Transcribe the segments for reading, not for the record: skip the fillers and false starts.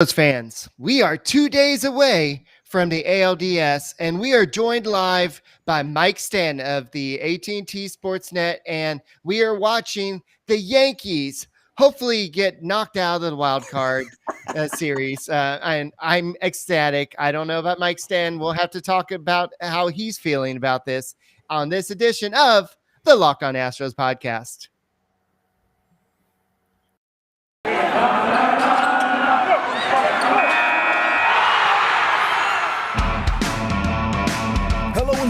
Fans, we are 2 days away from the ALDS, and we are joined live by Mike Stanton of the AT&T Sportsnet, and we are watching the Yankees hopefully get knocked out of the wild card series. And I'm ecstatic. I don't know about Mike Stanton. We'll have to talk about how he's feeling about this on this edition of the Locked On Astros podcast.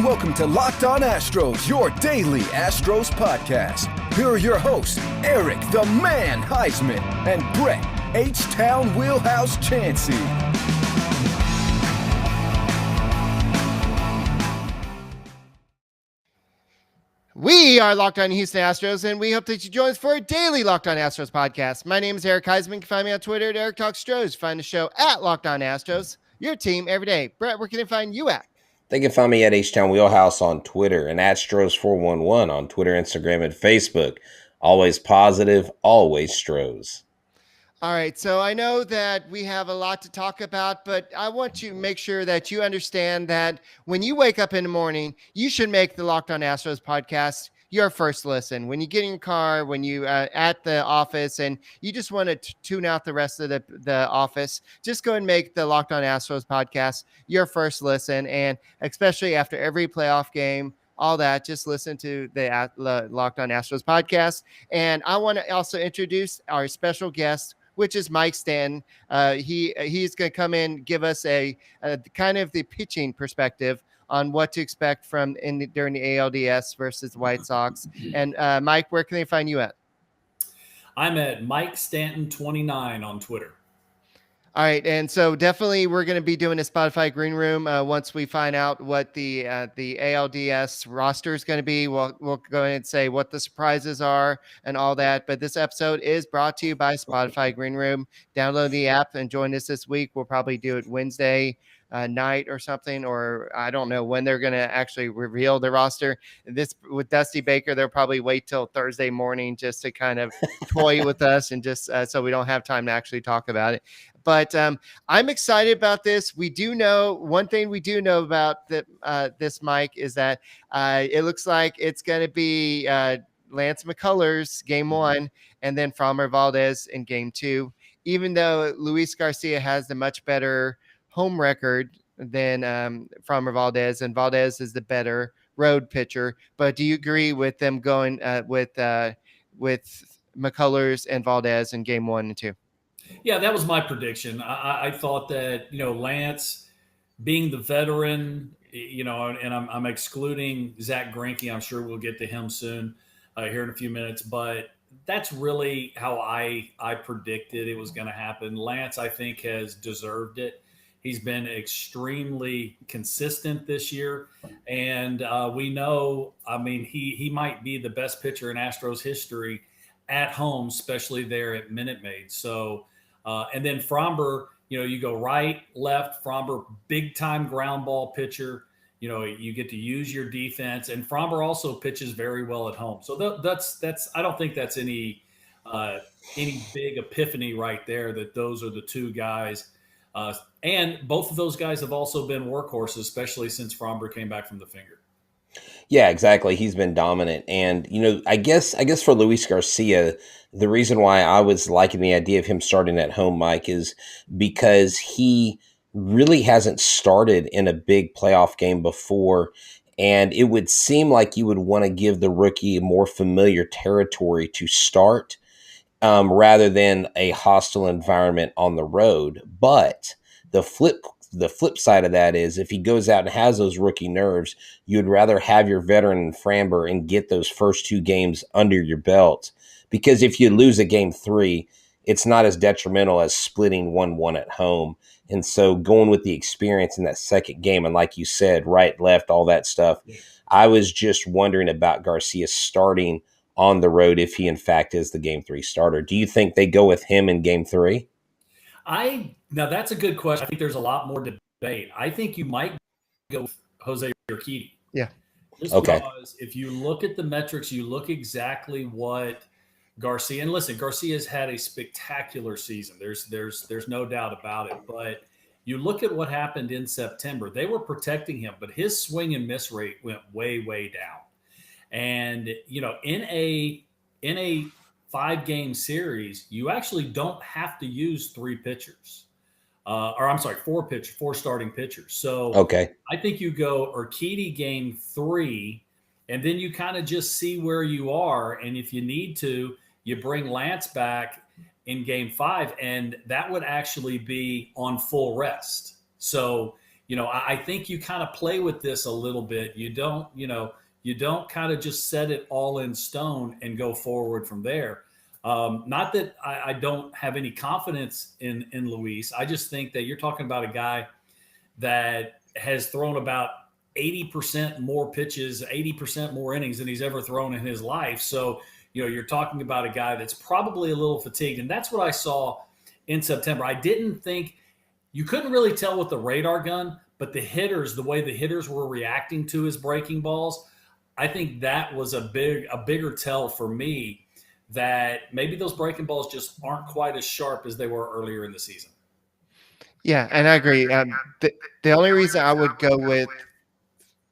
Welcome to Locked On Astros, your daily Astros podcast. Here are your hosts, Eric the Man Huysman and Brett H-Town Wheelhouse Chancey. We are Locked On Houston Astros, and we hope that you join us for a daily Locked On Astros podcast. My name is Eric Huysman. You can find me on Twitter at Eric Talks Stros. Find the show at Locked On Astros, your team every day. Brett, where can they find you at? They can find me at H-Town Wheelhouse on Twitter and at Stros411 on Twitter, Instagram, and Facebook. Always positive, always Stros. All right, so I know that we have a lot to talk about, but I want to make sure that you understand that when you wake up in the morning, you should make the Locked On Astros podcast your first listen. When you get in your car, when you at the office, and you just want to tune out the rest of the office, just go and make the Locked On Astros podcast your first listen. And especially after every playoff game, all that, just listen to the Locked On Astros podcast. And I want to also introduce our special guest, which is Mike Stanton. He's going to come in, give us a kind of the pitching perspective on what to expect from during the ALDS versus the White Sox. And Mike, where can they find you at? I'm at Mike Stanton 29 on Twitter. All right, and so definitely we're going to be doing a Spotify Green Room once we find out what the ALDS roster is going to be. We'll go ahead and say what the surprises are and all that. But this episode is brought to you by Spotify Green Room. Download the app and join us this week. We'll probably do it Wednesday night or something, or I don't know when they're going to actually reveal the roster. This with Dusty Baker, they'll probably wait till Thursday morning just to kind of toy with us and just so we don't have time to actually talk about it. But I'm excited about this. We do know one thing we do know about this, Mike, is that it looks like it's going to be Lance McCullers game one, and then Framber Valdez in game two. Even though Luis Garcia has the much better home record than Framber Valdez, and Valdez is the better road pitcher. But do you agree with them going with McCullers and Valdez in game 1 and 2? Yeah, that was my prediction. I thought that, Lance being the veteran, and I'm excluding Zach Greinke. I'm sure we'll get to him soon here in a few minutes. But that's really how I predicted it was going to happen. Lance, I think, has deserved it. He's been extremely consistent this year. And we know, he might be the best pitcher in Astros history at home, especially there at Minute Maid. So, and then Framber, you go right, left, Framber, big time ground ball pitcher. You get to use your defense, and Framber also pitches very well at home. So that's I don't think that's any big epiphany right there that those are the two guys. And both of those guys have also been workhorses, especially since Framber came back from the finger. Yeah, exactly. He's been dominant. And, I guess for Luis Garcia, the reason why I was liking the idea of him starting at home, Mike, is because he really hasn't started in a big playoff game before. And it would seem like you would want to give the rookie a more familiar territory to start rather than a hostile environment on the road. But the flip side of that is if he goes out and has those rookie nerves, you'd rather have your veteran in Framber and get those first two games under your belt. Because if you lose a game 3, it's not as detrimental as splitting 1-1 at home. And so going with the experience in that second game, and like you said, right, left, all that stuff, I was just wondering about Garcia starting on the road if he in fact is the game 3 starter. Do you think they go with him in game 3? Now that's a good question. I think there's a lot more debate. I think you might go with Jose Urquidy. Yeah. Just because if you look at the metrics, you look exactly what Garcia. And listen, Garcia's had a spectacular season. There's no doubt about it. But you look at what happened in September. They were protecting him, but his swing and miss rate went way, way down. And in a 5-game series, you actually don't have to use 3 pitchers. Or I'm sorry, 4 starting pitchers. So Okay. I think you go Urquidy game 3, and then you kind of just see where you are. And if you need to, you bring Lance back in game 5, and that would actually be on full rest. So, I think you kind of play with this a little bit. You don't kind of just set it all in stone and go forward from there. Not that I don't have any confidence in Luis. I just think that you're talking about a guy that has thrown about 80% more pitches, 80% more innings than he's ever thrown in his life. So, you're talking about a guy that's probably a little fatigued. And that's what I saw in September. I didn't think you couldn't really tell with the radar gun, but the way the hitters were reacting to his breaking balls, I think that was a bigger tell for me that maybe those breaking balls just aren't quite as sharp as they were earlier in the season. Yeah, and I agree. The only reason I would go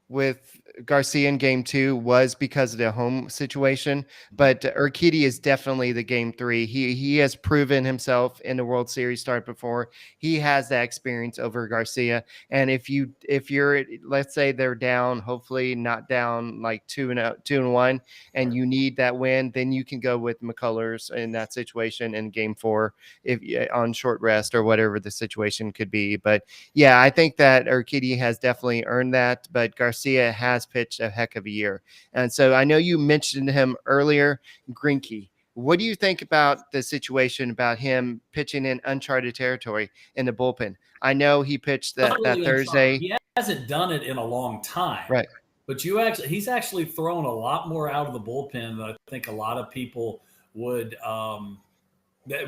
with Garcia in game 2 was because of the home situation, but Urquidy is definitely the game 3. He has proven himself in the World Series start before. He has that experience over Garcia. And if you're, let's say they're down, hopefully not down like 2-1, and you need that win, then you can go with McCullers in that situation in game 4 if on short rest or whatever the situation could be. But yeah, I think that Urquidy has definitely earned that, but Garcia has pitched a heck of a year. And so I know you mentioned him earlier, Greinke. What do you think about the situation about him pitching in uncharted territory in the bullpen? I know he pitched that Thursday. He hasn't done it in a long time. Right. But he's actually thrown a lot more out of the bullpen than I think a lot of people would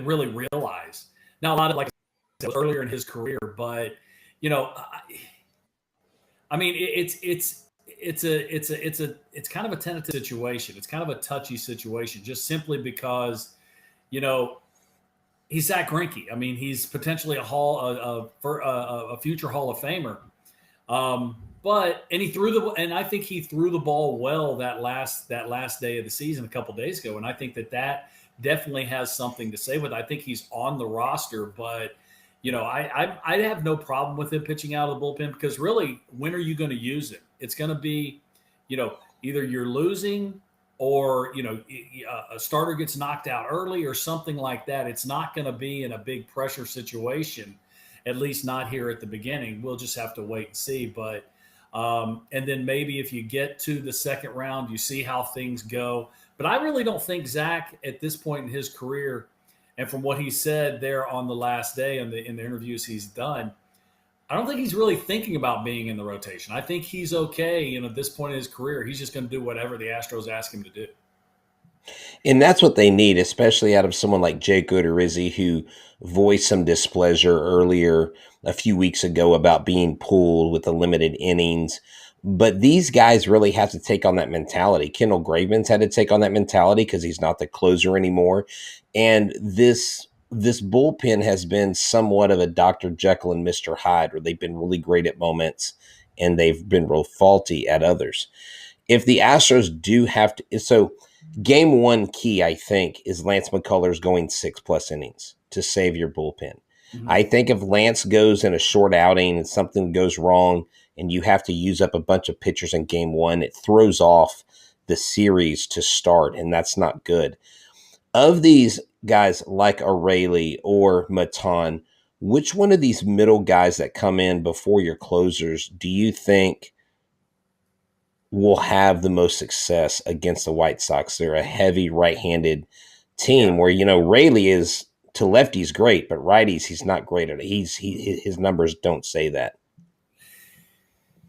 really realize. Now, a lot of, like I said, earlier in his career, but I mean, it's kind of a tentative situation. It's kind of a touchy situation, just simply because, he's Zach Greinke. I mean, he's potentially a future Hall of Famer. And I think he threw the ball well that last day of the season a couple days ago, and I think that definitely has something to say with it. I think he's on the roster, but I have no problem with him pitching out of the bullpen, because really, when are you going to use it? It's going to be, either you're losing or, a starter gets knocked out early or something like that. It's not going to be in a big pressure situation, at least not here at the beginning. We'll just have to wait and see. But, and then maybe if you get to the second round, you see how things go. But I really don't think Zach, at this point in his career, and from what he said there on the last day in the interviews he's done, I don't think he's really thinking about being in the rotation. I think he's okay. At this point in his career, he's just going to do whatever the Astros ask him to do. And that's what they need, especially out of someone like Jake Odorizzi, who voiced some displeasure earlier a few weeks ago about being pulled with the limited innings. But these guys really have to take on that mentality. Kendall Graveman's had to take on that mentality because he's not the closer anymore. And this bullpen has been somewhat of a Dr. Jekyll and Mr. Hyde, where they've been really great at moments and they've been real faulty at others. If the Astros do have to, so game 1 key, I think, is Lance McCullers going 6+ innings to save your bullpen. Mm-hmm. I think if Lance goes in a short outing and something goes wrong and you have to use up a bunch of pitchers in game 1, it throws off the series to start, and that's not good. Of these guys like O'Reilly or Maton, which one of these middle guys that come in before your closers do you think will have the most success against the White Sox? They're a heavy right-handed team where, Rayleigh is to lefties great, but righties he's not great at it. His numbers don't say that.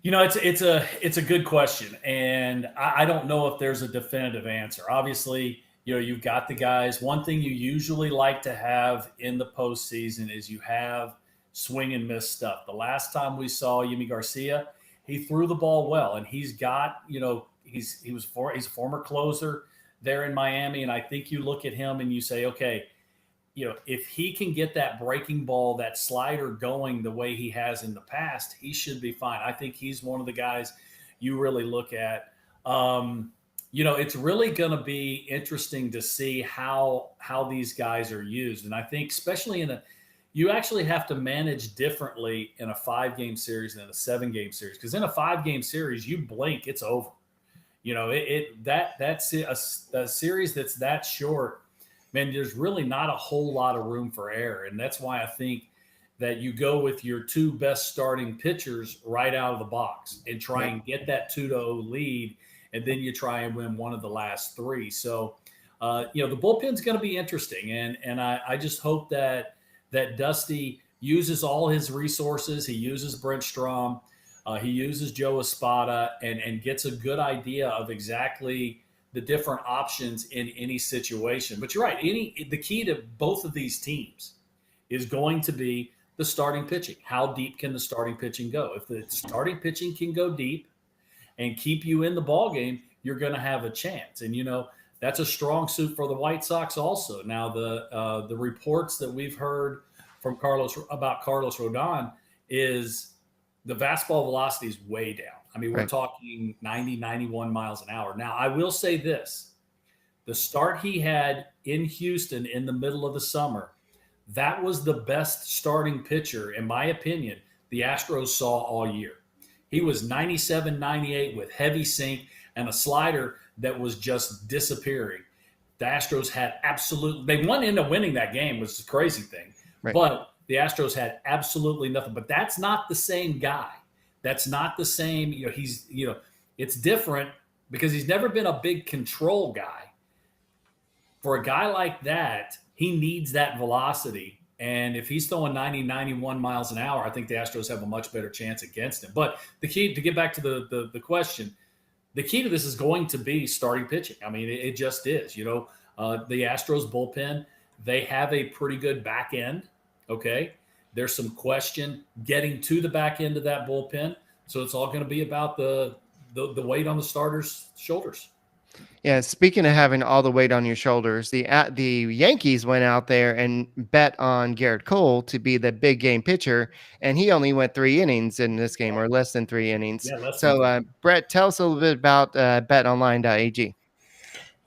It's a good question, and I don't know if there's a definitive answer. Obviously, you've got the guys. One thing you usually like to have in the postseason is you have swing and miss stuff. The last time we saw Yimi Garcia, he threw the ball well, and he's got, he's a former closer. there in Miami. And I think you look at him and you say, okay, if he can get that breaking ball, that slider going the way he has in the past, he should be fine. I think he's one of the guys you really look at. It's really going to be interesting to see how these guys are used. And I think especially you actually have to manage differently in a 5-game series than a 7-game series. Because in a 5-game series, you blink, it's over. That's a series that's that short. Man, there's really not a whole lot of room for error. And that's why I think that you go with your 2 best starting pitchers right out of the box and try and get that 2-0 lead. And then you try and win one of the last 3. So, the bullpen's going to be interesting. And I just hope that Dusty uses all his resources. He uses Brent Strom. He uses Joe Espada and gets a good idea of exactly the different options in any situation. But you're right. The key to both of these teams is going to be the starting pitching. How deep can the starting pitching go? If the starting pitching can go deep and keep you in the ball game, you're going to have a chance. And, that's a strong suit for the White Sox also. Now, the reports that we've heard from Carlos Rodon is the fastball velocity is way down. I mean, we're talking 90, 91 miles an hour. Now, I will say this. The start he had in Houston in the middle of the summer, that was the best starting pitcher, in my opinion, the Astros saw all year. He was 97, 98 with heavy sink and a slider that was just disappearing. The Astros had they ended up winning that game, which is a crazy thing. Right. But the Astros had absolutely nothing. But that's not the same guy. That's not the same. It's different because he's never been a big control guy. For a guy like that, he needs that velocity. And if he's throwing 90, 91 miles an hour, I think the Astros have a much better chance against him. But the key, to get back to the question, the key to this is going to be starting pitching. I mean, it just is. The Astros bullpen, they have a pretty good back end, okay? There's some question getting to the back end of that bullpen. So it's all going to be about the weight on the starters' shoulders. Yeah, speaking of having all the weight on your shoulders, the Yankees went out there and bet on Garrett Cole to be the big game pitcher, and he only went 3 innings in this game, or less than 3 innings. Yeah, Brett, tell us a little bit about betonline.ag.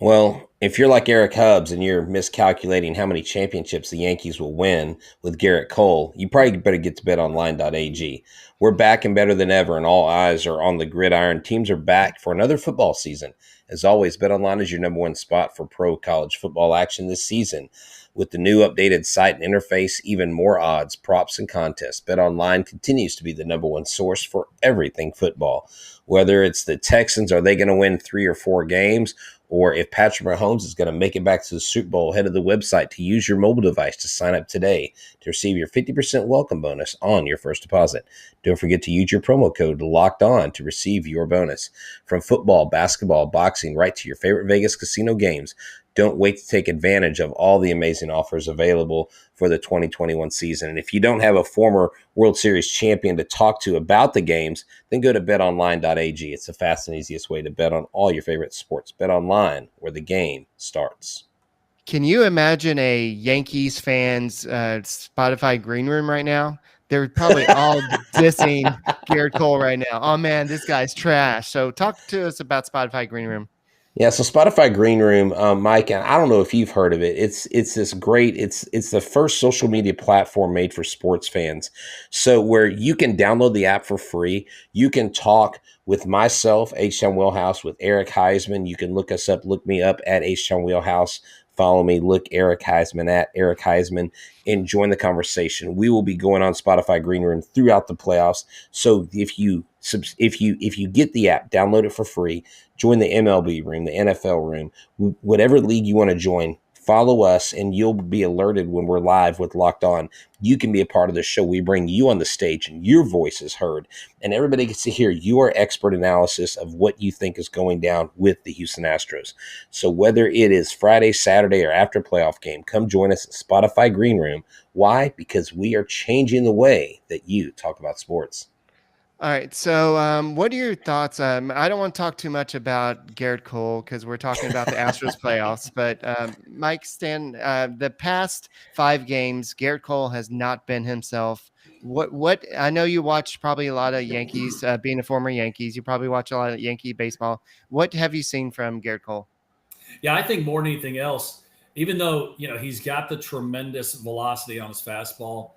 Well, if you're like Eric Hubbs and you're miscalculating how many championships the Yankees will win with Garrett Cole, you probably better get to betonline.ag. We're back and better than ever, and all eyes are on the gridiron. Teams are back for another football season. As always, BetOnline is your number one spot for pro college football action this season. With the new updated site and interface, even more odds, props, and contests, BetOnline continues to be the number one source for everything football. Whether it's the Texans, are they going to win 3 or 4 games, or if Patrick Mahomes is going to make it back to the Super Bowl, head to the website to use your mobile device to sign up today to receive your 50% welcome bonus on your first deposit. Don't forget to use your promo code LOCKEDON to receive your bonus. From football, basketball, boxing, right to your favorite Vegas casino games, don't wait to take advantage of all the amazing offers available for the 2021 season. And if you don't have a former World Series champion to talk to about the games, then go to betonline.ag. It's the fast and easiest way to bet on all your favorite sports. Bet online, where the game starts. Can you imagine a Yankees fans Spotify green room right now? They're probably all dissing Garrett Cole right now. Oh, man, this guy's trash. So talk to us about Spotify green room. Yeah, so Spotify Green Room, Mike, and I don't know if you've heard of it. It's this great. It's the first social media platform made for sports fans. So where you can download the app for free, you can talk with myself, H-Town Wheelhouse, with Eric Huysman. You can look me up at H-Town Wheelhouse. Follow me, look Eric Huysman at Eric Huysman, and join the conversation. We will be going on Spotify Green Room throughout the playoffs. So if you get the app, download it for free. Join the MLB room, the NFL room, whatever league you want to join. Follow us, and you'll be alerted when we're live with Locked On. You can be a part of the show. We bring you on the stage, and your voice is heard, and everybody gets to hear your expert analysis of what you think is going down with the Houston Astros. So whether it is Friday, Saturday, or after playoff game, come join us at Spotify Green Room. Why? Because we are changing the way that you talk about sports. All right. So, what are your thoughts? I don't want to talk too much about Garrett Cole because we're talking about the Astros playoffs. But Mike Stan, the past 5 games, Garrett Cole has not been himself. What? I know you watch probably a lot of Yankees. Being a former Yankees, you probably watch a lot of Yankee baseball. What have you seen from Garrett Cole? Yeah, I think more than anything else, even though he's got the tremendous velocity on his fastball,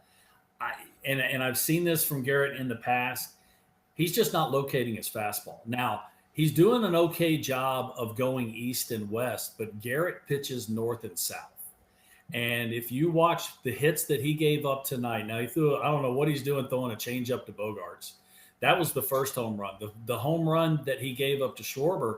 and I've seen this from Garrett in the past. He's just not locating his fastball. Now, he's doing an okay job of going east and west, but Garrett pitches north and south. And if you watch the hits that he gave up tonight, now he threw, I don't know what he's doing throwing a changeup to Bogarts. That was the first home run. The home run that he gave up to Schwarber,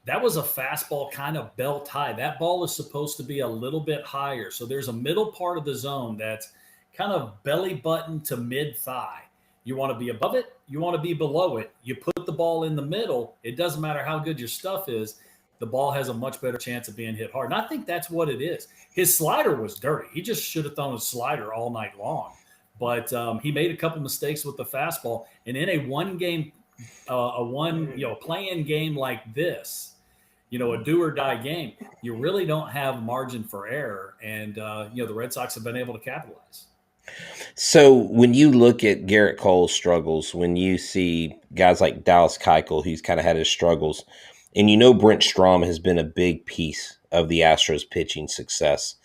that was a fastball kind of belt high. That ball is supposed to be a little bit higher. So there's a middle part of the zone that's kind of belly button to mid thigh. You want to be above it. You want to be below it. You put the ball in the middle. It doesn't matter how good your stuff is. The ball has a much better chance of being hit hard. And I think that's what it is. His slider was dirty. He just should have thrown his slider all night long. But he made a couple mistakes with the fastball. And in a play-in game like this, a do or die game, you really don't have margin for error. And, the Red Sox have been able to capitalize. So when you look at Garrett Cole's struggles, when you see guys like Dallas Keuchel, who's kind of had his struggles, and Brent Strom has been a big piece of the Astros pitching success,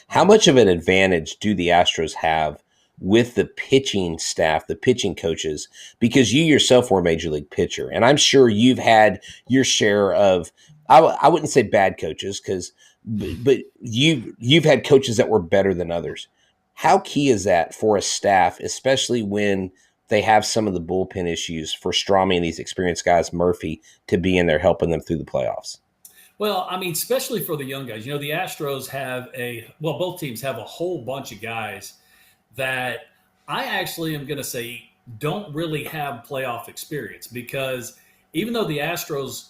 how much of an advantage do the Astros have with the pitching staff, the pitching coaches? Because you yourself were a major league pitcher, and I'm sure you've had your share of, I wouldn't say bad coaches, but you've had coaches that were better than others. How key is that for a staff, especially when they have some of the bullpen issues, for Stromy and these experienced guys, Murphy, to be in there helping them through the playoffs? Well, I mean, especially for the young guys. The Astros have both teams have a whole bunch of guys that I actually am going to say don't really have playoff experience, because even though the Astros,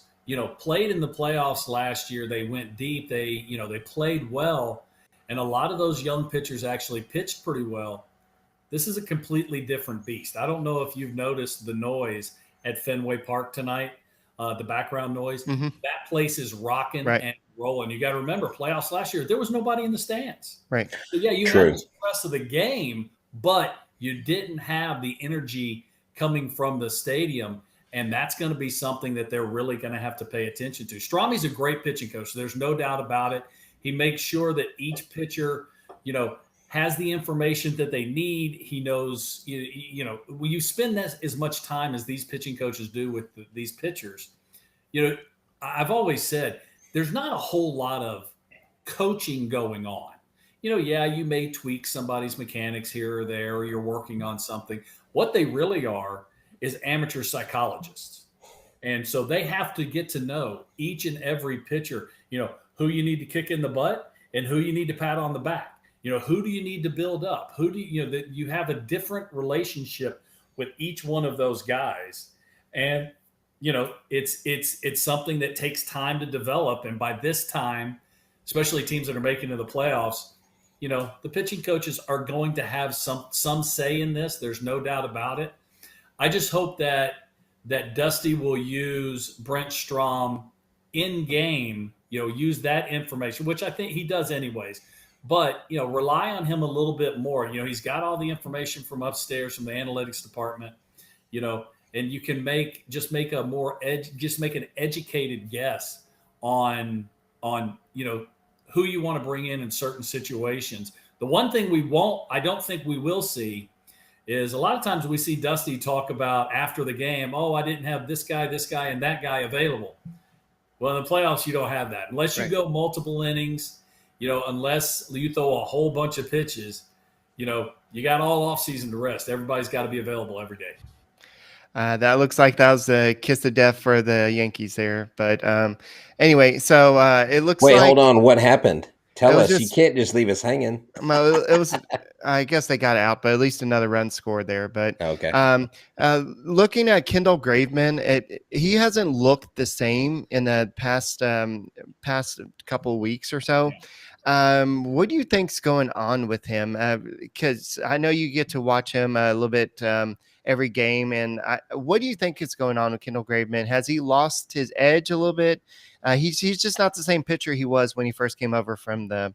played in the playoffs last year, they went deep, they played well, and a lot of those young pitchers actually pitched pretty well. This is a completely different beast. I don't know if you've noticed the noise at Fenway Park tonight, the background noise. Mm-hmm. That place is rocking Right. and rolling. You got to remember, playoffs last year, there was nobody in the stands. Right. So, yeah, you True. had the stress of the game, but you didn't have the energy coming from the stadium, and that's going to be something that they're really going to have to pay attention to. Stromy's a great pitching coach. There's no doubt about it. He makes sure that each pitcher, has the information that they need. He knows, when you spend as much time as these pitching coaches do with these pitchers, I've always said there's not a whole lot of coaching going on. You may tweak somebody's mechanics here or there, or you're working on something. What they really are is amateur psychologists. And so they have to get to know each and every pitcher, who you need to kick in the butt and who you need to pat on the back. Who do you need to build up? Who do that you have a different relationship with each one of those guys. And, it's something that takes time to develop. And by this time, especially teams that are making it to the playoffs, the pitching coaches are going to have some say in this. There's no doubt about it. I just hope that Dusty will use Brent Strom in game, use that information, which I think he does anyways. But, rely on him a little bit more. He's got all the information from upstairs from the analytics department, and you can make an educated guess on who you want to bring in certain situations. The one thing I don't think we will see is a lot of times we see Dusty talk about after the game, oh, I didn't have this guy, and that guy available. Well, in the playoffs, you don't have that. Unless you go multiple innings, unless you throw a whole bunch of pitches, you got all offseason to rest. Everybody's got to be available every day. That looks like that was a kiss of death for the Yankees there. But anyway, so it looks Wait, like... hold on. What happened? Tell us. You just- can't just leave us hanging. Well, it was, I guess they got out, but at least another run scored there. But Okay. looking at Kendall Graveman, he hasn't looked the same in the past couple of weeks or so. What do you think's going on with him? Because I know you get to watch him a little bit every game, and what do you think is going on with Kendall Graveman? Has he lost his edge a little bit? He's just not the same pitcher he was when he first came over from the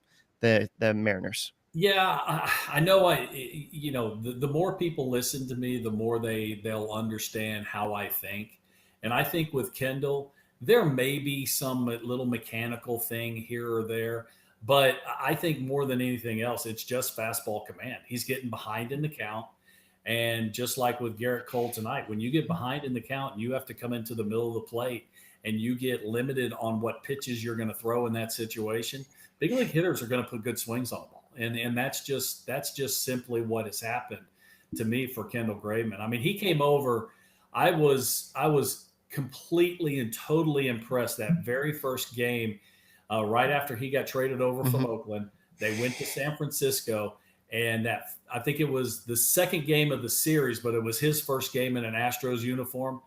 Mariners. Yeah, I know. The more people listen to me, the more they'll understand how I think. And I think with Kendall, there may be some little mechanical thing here or there, but I think more than anything else, it's just fastball command. He's getting behind in the count. And just like with Garrett Cole tonight, when you get behind in the count and you have to come into the middle of the plate and you get limited on what pitches you're going to throw in that situation, big league hitters are going to put good swings on the ball. And that's just simply what has happened to me for Kendall Graveman. I mean, he came over. I was completely and totally impressed that very first game, right after he got traded over from Oakland. They went to San Francisco, and I think it was the second game of the series, but it was his first game in an Astros uniform.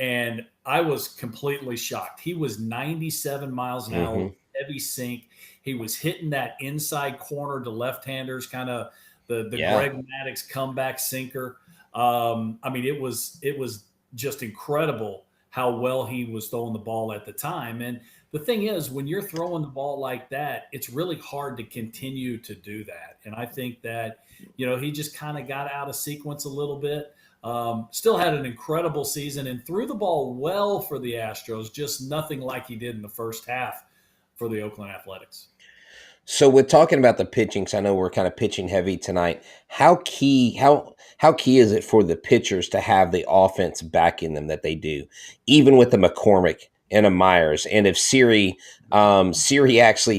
And I was completely shocked. He was 97 miles an hour, heavy sink. He was hitting that inside corner to left-handers, kind of the Greg Maddux comeback sinker. I mean, it was just incredible how well he was throwing the ball at the time. And the thing is, when you're throwing the ball like that, it's really hard to continue to do that. And I think that, he just kind of got out of sequence a little bit. Still had an incredible season and threw the ball well for the Astros, just nothing like he did in the first half for the Oakland Athletics. So with talking about the pitching, because I know we're kind of pitching heavy tonight, how key is it for the pitchers to have the offense back in them that they do, even with the McCormick and a Myers? And if Siri actually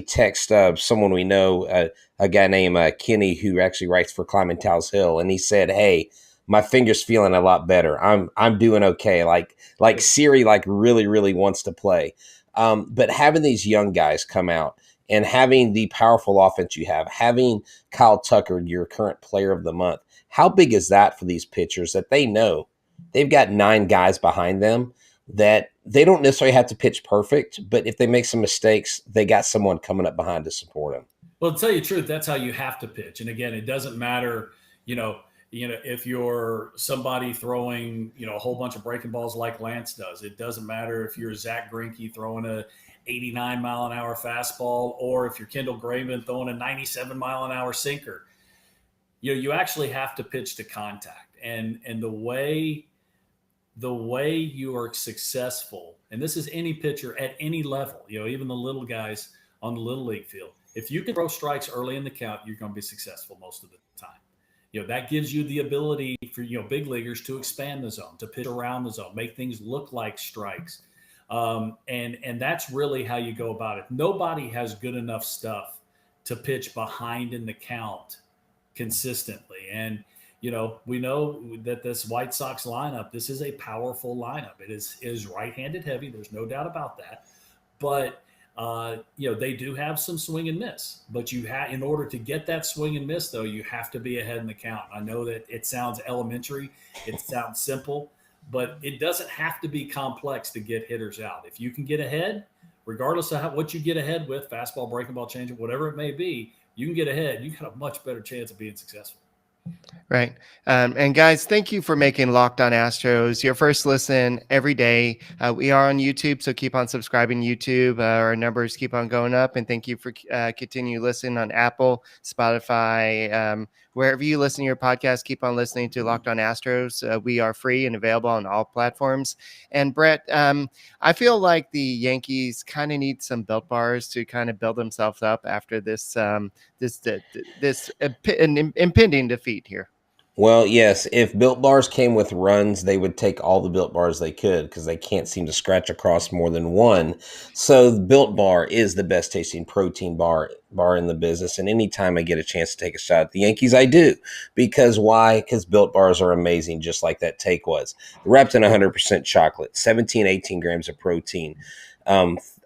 texted someone we know, a guy named Kenny, who actually writes for Climbing Towels Hill, and he said, "Hey, my finger's feeling a lot better. I'm doing okay." Like Siri really, really wants to play. But having these young guys come out and having the powerful offense you have, having Kyle Tucker, your current player of the month, how big is that for these pitchers that they know they've got 9 guys behind them that they don't necessarily have to pitch perfect, but if they make some mistakes, they got someone coming up behind to support them. Well, to tell you the truth, that's how you have to pitch. And again, it doesn't matter, if you're somebody throwing, a whole bunch of breaking balls like Lance does. It doesn't matter if you're Zach Greinke throwing a 89 mile an hour fastball, or if you're Kendall Graveman throwing a 97 mile an hour sinker. You actually have to pitch to contact. And the way you are successful, and this is any pitcher at any level, even the little guys on the little league field, if you can throw strikes early in the count, you're going to be successful most of the time. That gives you the ability for, big leaguers to expand the zone, to pitch around the zone, make things look like strikes. And that's really how you go about it. Nobody has good enough stuff to pitch behind in the count consistently. And, we know that this White Sox lineup, this is a powerful lineup. It is right-handed heavy. There's no doubt about that. But, they do have some swing and miss, but in order to get that swing and miss, though, you have to be ahead in the count. I know that it sounds elementary. It sounds simple, but it doesn't have to be complex to get hitters out. If you can get ahead, regardless of what you get ahead with, fastball, breaking ball, changeup, whatever it may be, you can get ahead. You got a much better chance of being successful. Right. And guys, thank you for making Locked On Astros your first listen every day. We are on YouTube, so keep on subscribing YouTube. Our numbers keep on going up, and thank you for continue listening on Apple, Spotify, wherever you listen to your podcast. Keep on listening to Locked On Astros. We are free and available on all platforms. And Brett, I feel like the Yankees kind of need some Built Bars to kind of build themselves up after this impending defeat here. Well, yes, if Built Bars came with runs, they would take all the Built Bars they could because they can't seem to scratch across more than one. So Built Bar is the best tasting protein bar in the business. And anytime I get a chance to take a shot at the Yankees, I do. Because why? Because Built Bars are amazing, just like that take was. Wrapped in 100% chocolate, 18 grams of protein,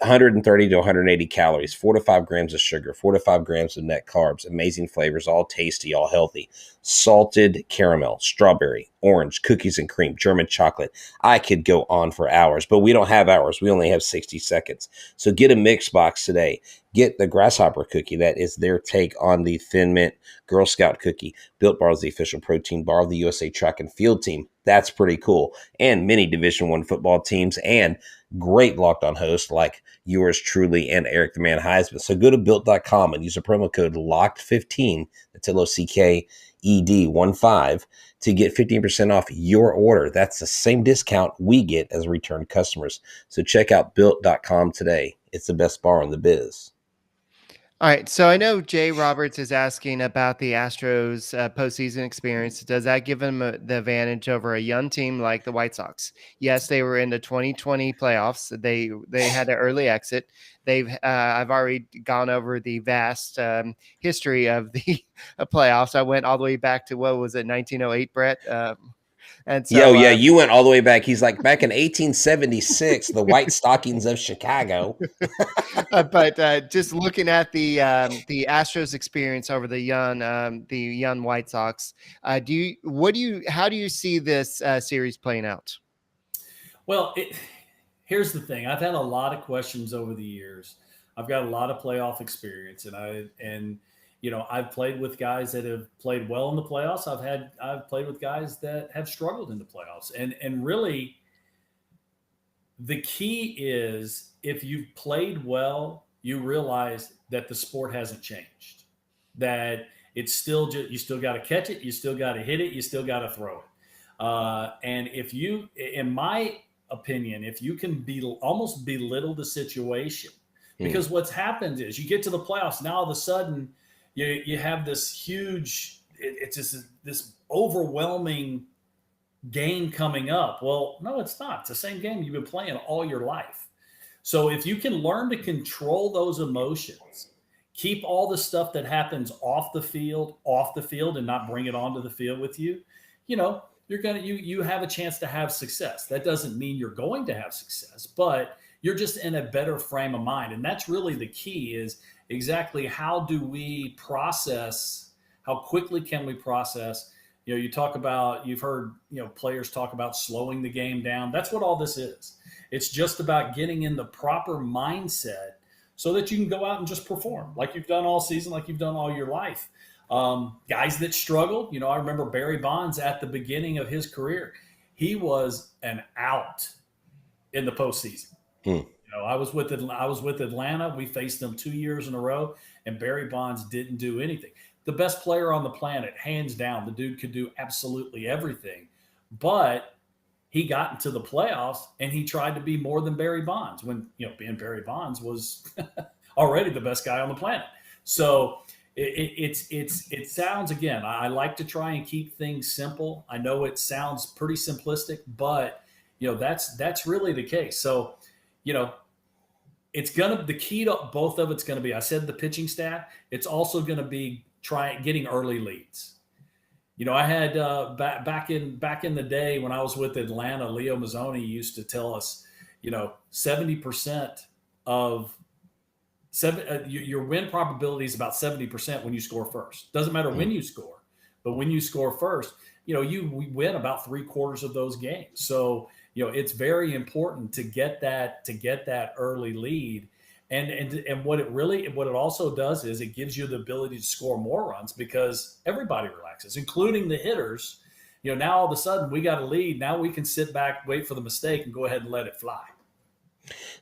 130 to 180 calories, 4 to 5 grams of sugar, 4 to 5 grams of net carbs, amazing flavors, all tasty, all healthy. Salted caramel, strawberry, orange, cookies and cream, German chocolate. I could go on for hours, but we don't have hours. We only have 60 seconds. So get a mix box today. Get the grasshopper cookie. That is their take on the Thin Mint Girl Scout cookie. Built Bar is the official protein bar of the USA track and field team. That's pretty cool. And many Division I football teams and great Locked On hosts like yours truly and Eric the Man Huysman. So go to built.com and use the promo code LOCKED15, that's LOCKED 15, to get 15% off your order. That's the same discount we get as return customers. So check out built.com today. It's the best bar in the biz. All right. So I know Jay Roberts is asking about the Astros postseason experience. Does that give them the advantage over a young team like the White Sox? Yes, they were in the 2020 playoffs. They had an early exit. I've already gone over the vast history of the playoffs. I went all the way back to, what was it, 1908, Brett? And so, yeah, you went all the way back. He's like, back in 1876, the White Stockings of Chicago. But just looking at the Astros experience over the young White Sox, how do you see this series playing out? Well, here's the thing. I've had a lot of questions over the years. I've got a lot of playoff experience, and I've played with guys that have played well in the playoffs. I've played with guys that have struggled in the playoffs. And really the key is, if you've played well, you realize that the sport hasn't changed. That it's still you still got to catch it, you still got to hit it, you still got to throw it. And if you, in my opinion, if you can almost belittle the situation, because what's happened is you get to the playoffs, now all of a sudden you have this huge, it's just this overwhelming game coming up. Well, no, it's not. It's the same game you've been playing all your life. So if you can learn to control those emotions, keep all the stuff that happens off the field, and not bring it onto the field with you, you have a chance to have success. That doesn't mean you're going to have success, but you're just in a better frame of mind. And that's really the key, is exactly how do we process, how quickly can we process? You've heard, players talk about slowing the game down. That's what all this is. It's just about getting in the proper mindset so that you can go out and just perform like you've done all season, like you've done all your life. Guys that struggled, I remember Barry Bonds at the beginning of his career. He was an out in the postseason. I was with Atlanta. We faced them 2 years in a row, and Barry Bonds didn't do anything. The best player on the planet, hands down. The dude could do absolutely everything. But he got into the playoffs, and he tried to be more than Barry Bonds, when, being Barry Bonds was already the best guy on the planet. So it sounds, again, I like to try and keep things simple. I know it sounds pretty simplistic, but that's really the case. So, the key to both of it's going to be, I said, the pitching staff. It's also going to be getting early leads. I had back in the day when I was with Atlanta, Leo Mazzoni used to tell us, 70% of your win probability is about 70% when you score first. Doesn't matter when you score, but when you score first, we win about 3/4 of those games. So it's very important to get that early lead. And what it also does is it gives you the ability to score more runs, because everybody relaxes, including the hitters. Now all of a sudden we got a lead. Now we can sit back, wait for the mistake, and go ahead and let it fly.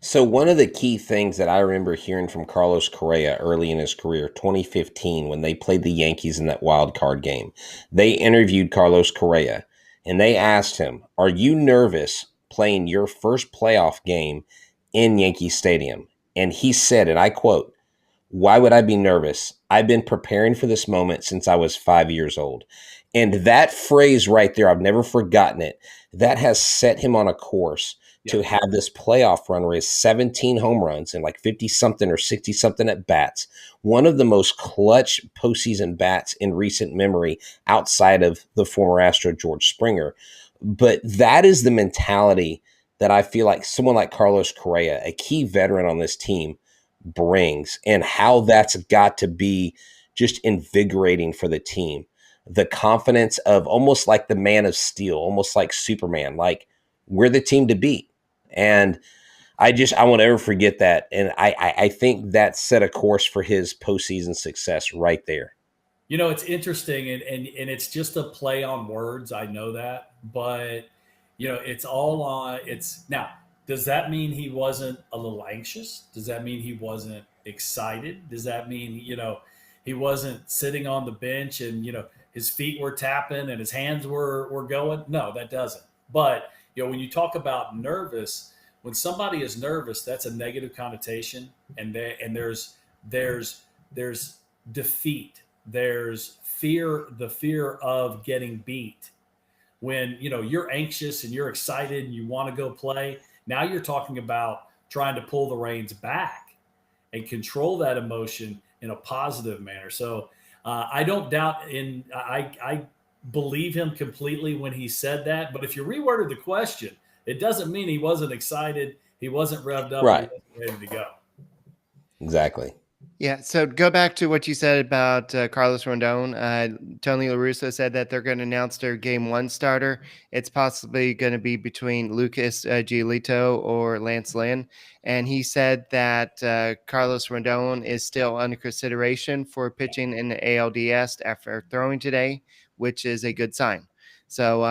So one of the key things that I remember hearing from Carlos Correa early in his career, 2015, when they played the Yankees in that wild card game, they interviewed Carlos Correa and they asked him, "Are you nervous playing your first playoff game in Yankee Stadium?" And he said, and I quote, "Why would I be nervous? I've been preparing for this moment since I was 5 years old." And that phrase right there, I've never forgotten it. That has set him on a course to have this playoff run where he has 17 home runs and like 50-something or 60-something at bats. One of the most clutch postseason bats in recent memory outside of the former Astro George Springer. But that is the mentality that I feel like someone like Carlos Correa, a key veteran on this team, brings, and how that's got to be just invigorating for the team. The confidence of almost like the Man of Steel, almost like Superman, like we're the team to beat. And I won't ever forget that. And I think that set a course for his postseason success right there. It's interesting, and it's just a play on words. I know that, but it's all on. It's now. Does that mean he wasn't a little anxious? Does that mean he wasn't excited? Does that mean he wasn't sitting on the bench and his feet were tapping and his hands were going? No, that doesn't. But when you talk about nervous, when somebody is nervous, that's a negative connotation, and there's defeat. There's fear, the fear of getting beat. When you're anxious and you're excited and you want to go play, now you're talking about trying to pull the reins back and control that emotion in a positive manner. So I don't doubt I believe him completely when he said that. But if you reworded the question, it doesn't mean he wasn't excited, he wasn't revved up, right? He wasn't ready to go. Exactly. Yeah, so go back to what you said about Carlos Rondon. Tony La Russa said that they're going to announce their Game 1 starter. It's possibly going to be between Lucas Giolito or Lance Lynn. And he said that Carlos Rondon is still under consideration for pitching in the ALDS after throwing today, which is a good sign. So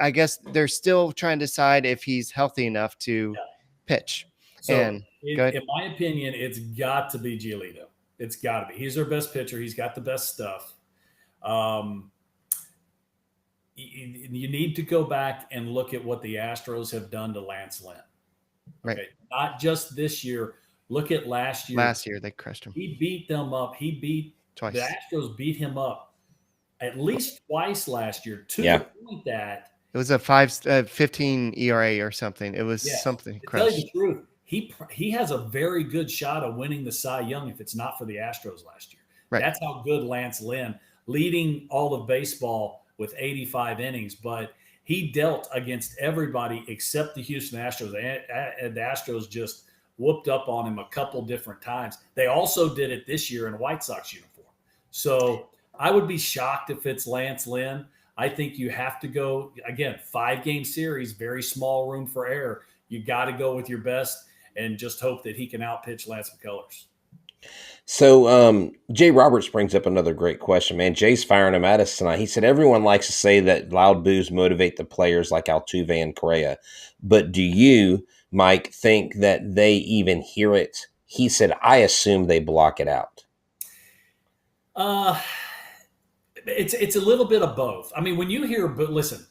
I guess they're still trying to decide if he's healthy enough to pitch. So in my opinion, it's got to be Giolito. It's got to be. He's their best pitcher. He's got the best stuff. You need to go back and look at what the Astros have done to Lance Lynn. Okay? Right. Not just this year. Look at last year. Last year, they crushed him. He beat them up. Twice. The Astros beat him up at least twice last year, to the point that it was a 15 ERA or something. It was something. To tell you the truth, he has a very good shot of winning the Cy Young if it's not for the Astros last year. Right. That's how good Lance Lynn, leading all of baseball with 85 innings, but he dealt against everybody except the Houston Astros. And the Astros just whooped up on him a couple different times. They also did it this year in a White Sox uniform. So I would be shocked if it's Lance Lynn. I think you have to go, again, 5-game series, very small room for error. You got to go with your best and just hope that he can outpitch Lance McCullers. So Jay Roberts brings up another great question, man. Jay's firing him at us tonight. He said, everyone likes to say that loud boos motivate the players like Altuve and Correa. But do you, Mike, think that they even hear it? He said, I assume they block it out. It's a little bit of both. I mean, when you hear, but listen,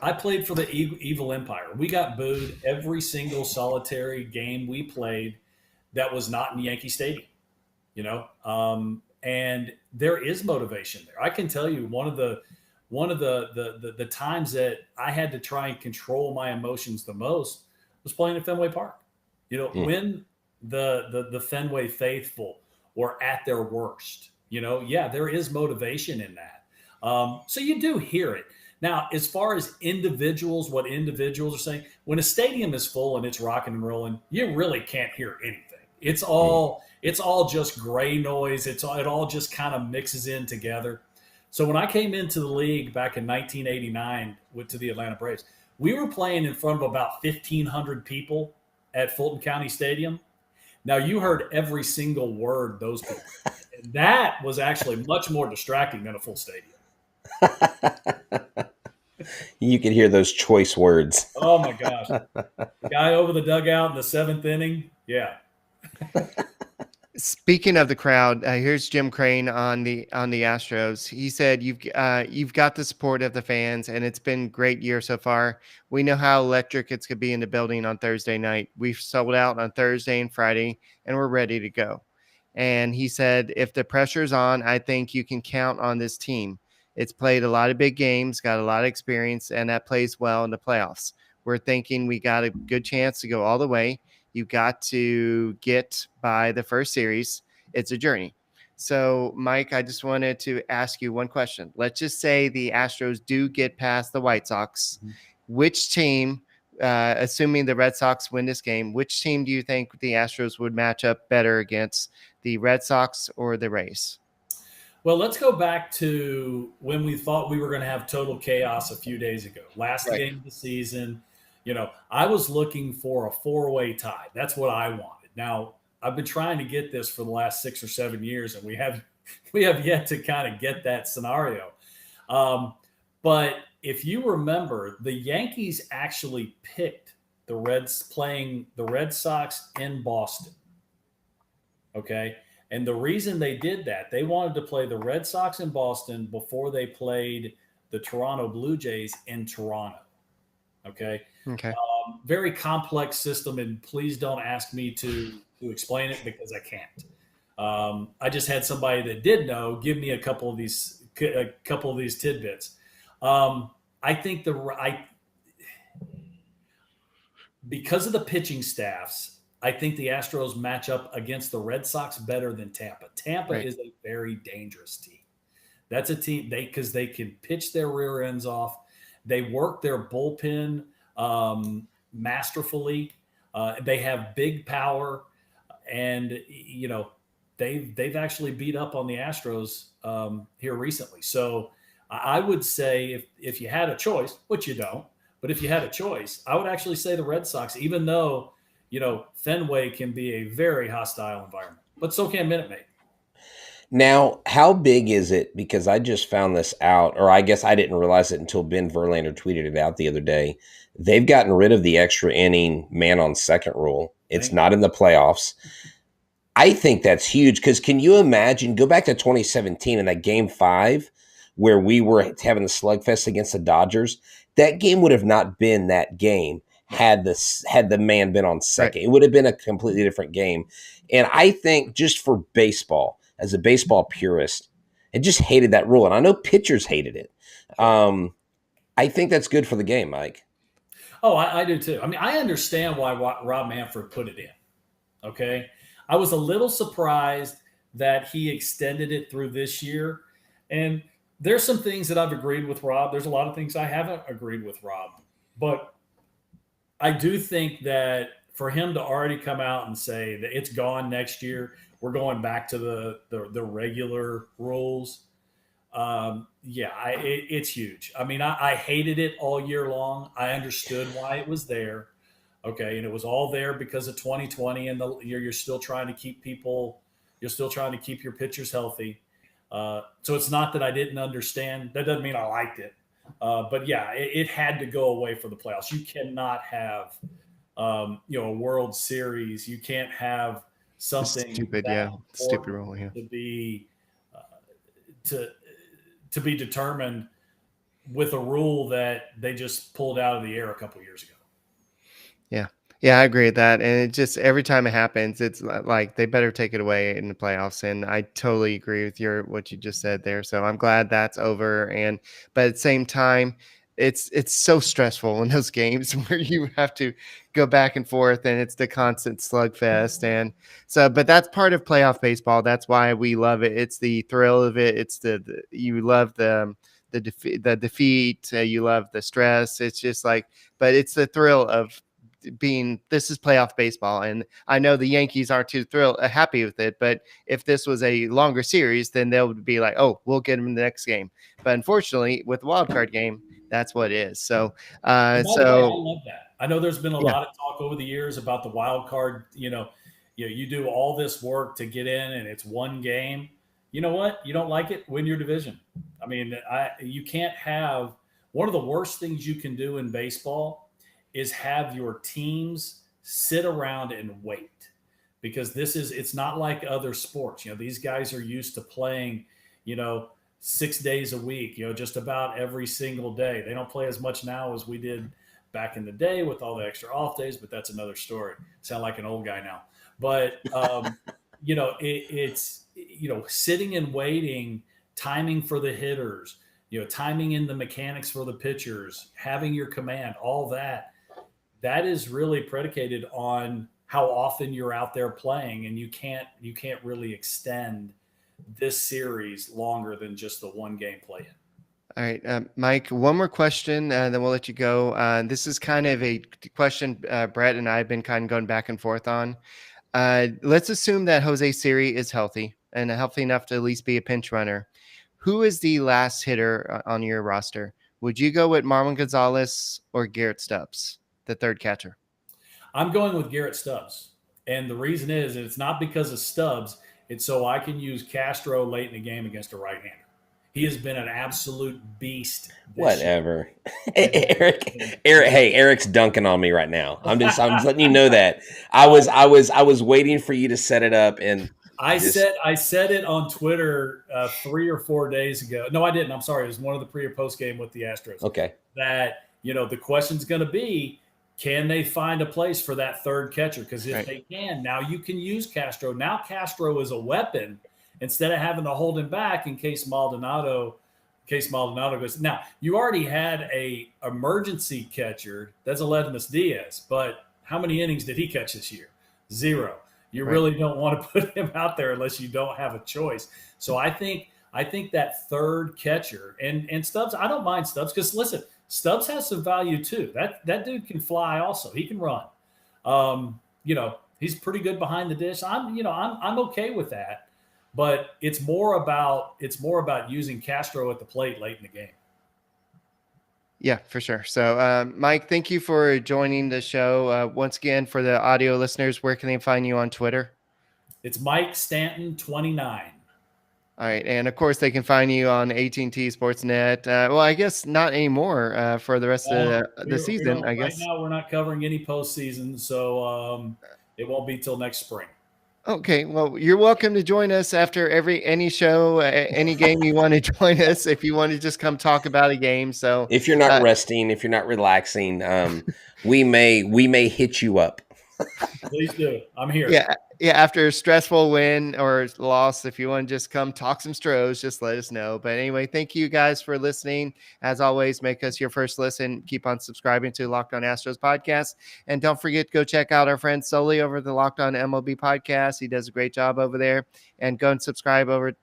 I played for the Evil Empire. We got booed every single solitary game we played that was not in Yankee Stadium, and there is motivation there. I can tell you one of the times that I had to try and control my emotions the most was playing at Fenway Park. When the Fenway faithful were at their worst, there is motivation in that. So you do hear it. Now, as far as individuals, what individuals are saying, when a stadium is full and it's rocking and rolling, you really can't hear anything. It's all just gray noise. It all just kind of mixes in together. So when I came into the league back in 1989 to the Atlanta Braves, we were playing in front of about 1,500 people at Fulton County Stadium. Now, you heard every single word those people. And that was actually much more distracting than a full stadium. You could hear those choice words. Oh my gosh. Guy over the dugout in the 7th inning. Yeah. Speaking of the crowd, here's Jim Crane on the Astros. He said, you've got the support of the fans, and it's been a great year so far. We know how electric it's going to be in the building on Thursday night. We've sold out on Thursday and Friday, and we're ready to go. And he said, if the pressure's on, I think you can count on this team. It's played a lot of big games, got a lot of experience, and that plays well in the playoffs. We're thinking we got a good chance to go all the way. You've got to get by the first series. It's a journey. So, Mike, I just wanted to ask you one question. Let's just say the Astros do get past the White Sox. Mm-hmm. Which team assuming the Red Sox win this game, which team do you think the Astros would match up better against, the Red Sox or the Rays? Well, let's go back to when we thought we were going to have total chaos a few days ago. Last Right. game of the season, I was looking for a four-way tie. That's what I wanted. Now, I've been trying to get this for the last 6 or 7 years, and we have yet to kind of get that scenario. But if you remember, the Yankees actually picked the Reds playing the Red Sox in Boston. Okay. And the reason they did that, they wanted to play the Red Sox in Boston before they played the Toronto Blue Jays in Toronto. Okay. Okay. Very complex system, and please don't ask me to explain it because I can't. I just had somebody that did know give me a couple of these tidbits. I think because of the pitching staffs, I think the Astros match up against the Red Sox better than Tampa. Tampa Right. is a very dangerous team. That's a team because they can pitch their rear ends off. They work their bullpen masterfully. They have big power, and they've actually beat up on the Astros here recently. So I would say if you had a choice, which you don't, but if you had a choice, I would actually say the Red Sox, even though Fenway can be a very hostile environment, but so can Minute Maid. Now, how big is it? Because I just found this out, or I guess I didn't realize it until Ben Verlander tweeted it out the other day. They've gotten rid of the extra inning man on second rule. It's not in the playoffs. I think that's huge because can you imagine, go back to 2017 in that game 5 where we were having the slugfest against the Dodgers? That game would have not been that game had the man been on second. Right. It would have been a completely different game. And I think just for baseball, as a baseball purist, I just hated that rule. And I know pitchers hated it. I think that's good for the game, Mike. Oh, I do too. I mean, I understand why Rob Manfred put it in. Okay. I was a little surprised that he extended it through this year. And there's some things that I've agreed with Rob. There's a lot of things I haven't agreed with Rob. But I do think that for him to already come out and say that it's gone next year, we're going back to the regular rules. It's huge. I mean, I hated it all year long. I understood why it was there. Okay. And it was all there because of 2020 and you're still trying to keep your pitchers healthy. So it's not that I didn't understand. That doesn't mean I liked it. But yeah, it had to go away for the playoffs. You cannot have, a World Series. You can't have something stupid rule to be to be determined with a rule that they just pulled out of the air a couple of years ago. Yeah, I agree with that. And it just, every time it happens, it's like they better take it away in the playoffs. And I totally agree with what you just said there. So I'm glad that's over. But at the same time, it's so stressful in those games where you have to go back and forth and it's the constant slugfest. And so, but that's part of playoff baseball. That's why we love it. It's the thrill of it. It's you love the defeat. You love the stress. It's just like, but it's the thrill of this is playoff baseball. And I know the Yankees aren't too happy with it, but if this was a longer series, then they'll be like, oh, we'll get them in the next game. But unfortunately, with the wild card game, that's what it is. So, I love that. I know there's been a lot of talk over the years about the wild card. You do all this work to get in, and it's one game. You know what? You don't like it? Win your division. I mean, you can't have one of the worst things you can do in baseball is have your teams sit around and wait, because it's not like other sports. These guys are used to playing, 6 days a week, just about every single day. They don't play as much now as we did back in the day with all the extra off days, but that's another story. Sound like an old guy now. But, it's sitting and waiting, timing for the hitters, timing in the mechanics for the pitchers, having your command, all that is really predicated on how often you're out there playing, and you can't really extend this series longer than just the one game play-in. All right, Mike, one more question, then we'll let you go. This is kind of a question Brett and I have been kind of going back and forth on. Let's assume that Jose Siri is healthy and healthy enough to at least be a pinch runner. Who is the last hitter on your roster? Would you go with Marlon Gonzalez or Garrett Stubbs, the third catcher? I'm going with Garrett Stubbs. And the reason is it's not because of Stubbs. It's so I can use Castro late in the game against a right-hander. He has been an absolute beast. Whatever. Eric, hey, Eric's dunking on me right now. I'm just letting you know that. I was waiting for you to set it up, and I said it on Twitter 3 or 4 days ago. No, I didn't. I'm sorry. It was one of the pre or post game with the Astros. Okay. That, the question's going to be, can they find a place for that third catcher? Because if they can, now you can use Castro. Now Castro is a weapon instead of having to hold him back in case Maldonado goes. Now, you already had a emergency catcher. That's Aledmus Diaz. But how many innings did he catch this year? 0. You really don't want to put him out there unless you don't have a choice. So I think that third catcher and Stubbs, I don't mind Stubbs because listen, Stubbs has some value too. That dude can fly also. He can run. He's pretty good behind the dish. I'm okay with that. But it's more about using Castro at the plate late in the game. Yeah, for sure. So, Mike, thank you for joining the show. Once again, for the audio listeners, where can they find you on Twitter? It's Mike Stanton 29. All right. And, of course, they can find you on AT&T Sportsnet. Well, I guess not anymore for the rest of the season, I guess. Right now, we're not covering any postseason, so it won't be till next spring. Okay, well, you're welcome to join us after any show, any game you want to join us. If you want to just come talk about a game, so if you're not resting, if you're not relaxing, we may hit you up. Please do. I'm here. Yeah. After a stressful win or loss, if you want to just come talk some Stros, just let us know. But anyway, thank you guys for listening. As always, make us your first listen. Keep on subscribing to Locked On Astros podcast, and don't forget to go check out our friend Sully over the Locked On MLB podcast. He does a great job over there, and go and subscribe over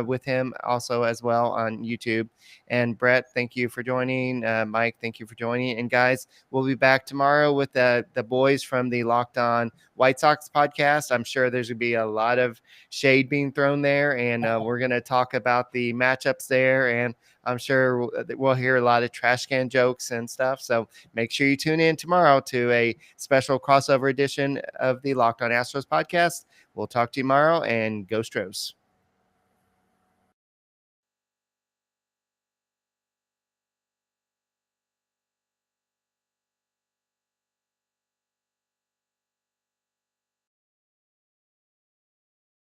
with him also as well on YouTube. And Brett, thank you for joining. Mike, thank you for joining. And guys, we'll be back tomorrow with the boys from the Locked On White Sox podcast. I'm sure there's going to be a lot of shade being thrown there, and we're going to talk about the matchups there, and I'm sure we'll hear a lot of trash can jokes and stuff. So make sure you tune in tomorrow to a special crossover edition of the Locked On Astros podcast. We'll talk to you tomorrow, and go Stros.